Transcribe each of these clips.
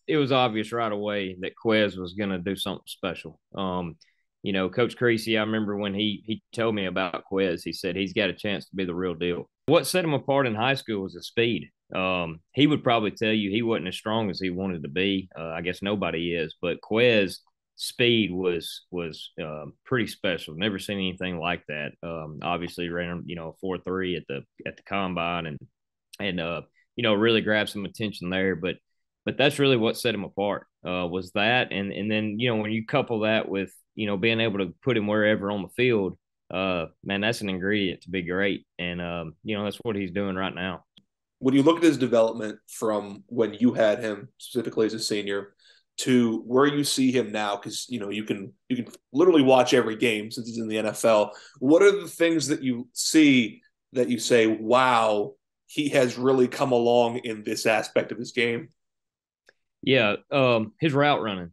it was obvious right away that Quez was going to do something special. Coach Creasy, I remember when he told me about Quez, he said he's got a chance to be the real deal. What set him apart in high school was his speed. He would probably tell you he wasn't as strong as he wanted to be. I guess nobody is, but Quez speed was pretty special. Never seen anything like that. Obviously ran 4.3 at the combine and really grabbed some attention there. But that's really what set him apart was that, and then when you couple that with being able to put him wherever on the field, man, that's an ingredient to be great, and that's what he's doing right now. When you look at his development from when you had him specifically as a senior to where you see him now, because you can literally watch every game since he's in the NFL. What are the things that you see that you say, wow, he has really come along in this aspect of his game? Yeah, his route running.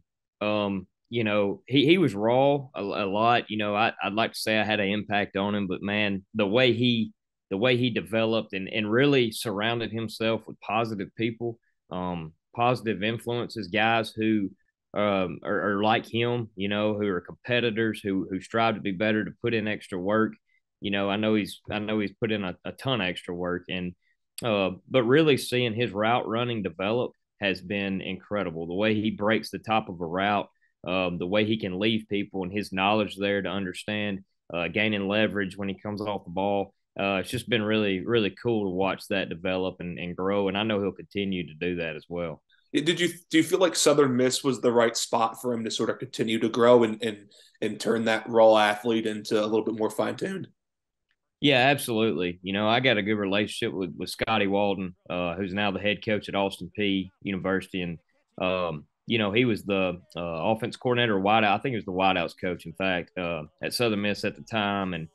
He was raw a lot. I'd like to say I had an impact on him, but man, the way he developed and really surrounded himself with positive people, positive influences, guys who are like him, who are competitors, who strive to be better, to put in extra work. I know he's put in a ton of extra work, and but really seeing his route running develop has been incredible. The way he breaks the top of a route, the way he can leave people, and his knowledge there to understand gaining leverage when he comes off the ball. It's just been really, really cool to watch that develop and grow. And I know he'll continue to do that as well. Do you feel like Southern Miss was the right spot for him to sort of continue to grow and turn that raw athlete into a little bit more fine tuned? Yeah, absolutely. I got a good relationship with Scotty Walden, who's now the head coach at Austin P University. And, he was the offense coordinator or wideout. I think he was the wideouts coach, in fact, at Southern Miss at the time. And,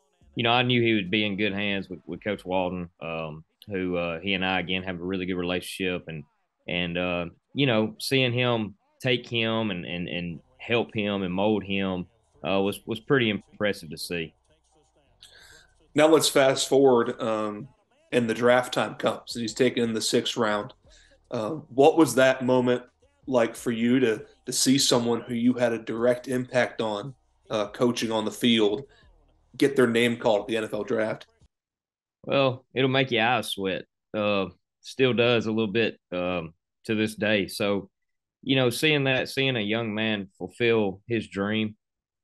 I knew he would be in good hands with Coach Walden, who he and I, again, have a really good relationship. And seeing him take him and help him and mold him was pretty impressive to see. Now let's fast forward, and the draft time comes, and he's taken in the sixth round. What was that moment like for you to see someone who you had a direct impact on, coaching on the field, get their name called at the NFL draft? Well, it'll make your eyes sweat. Still does a little bit to this day. So, seeing a young man fulfill his dream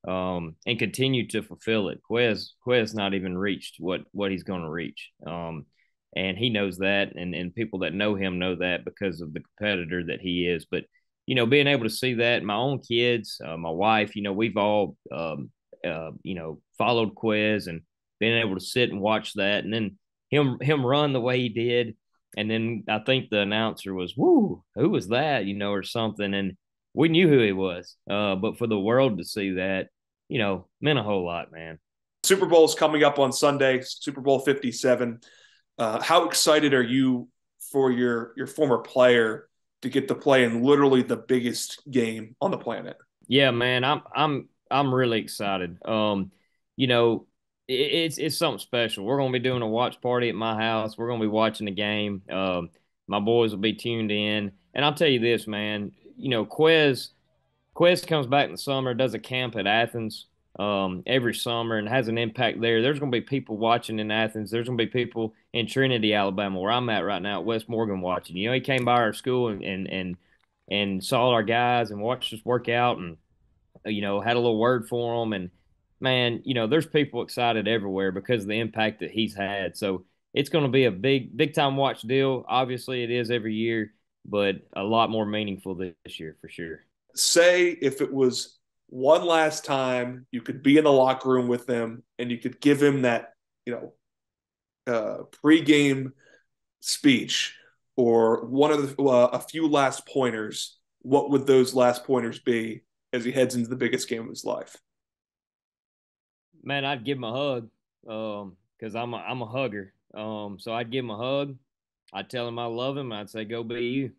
and continue to fulfill it. Quez not even reached what he's going to reach. And he knows that, and people that know him know that because of the competitor that he is. But being able to see that, my own kids, my wife, we've all followed Quez and being able to sit and watch that, and then him run the way he did. And then I think the announcer was, "Woo, who was that?" Or something, and we knew who he was. But for the world to see that, meant a whole lot, man. Super Bowl's coming up on Sunday, Super Bowl 57. How excited are you for your former player to get to play in literally the biggest game on the planet? Yeah, man, I'm really excited. You know, it's something special. We're gonna be doing a watch party at my house. We're gonna be watching the game. My boys will be tuned in, and I'll tell you this, man. Quez comes back in the summer, does a camp at Athens every summer, and has an impact there. There's going to be people watching in Athens. There's going to be people in Trinity, Alabama, where I'm at right now at West Morgan watching. He came by our school and saw our guys and watched us work out and had a little word for them. And man, there's people excited everywhere because of the impact that he's had. So it's going to be a big time watch deal. Obviously, it is every year, but a lot more meaningful this year for sure. Say if it was one last time you could be in the locker room with them and you could give him that, pregame speech or one of a few last pointers, what would those last pointers be as he heads into the biggest game of his life? Man, I'd give him a hug because I'm a hugger. So I'd give him a hug. I'd tell him I love him. I'd say, go be you.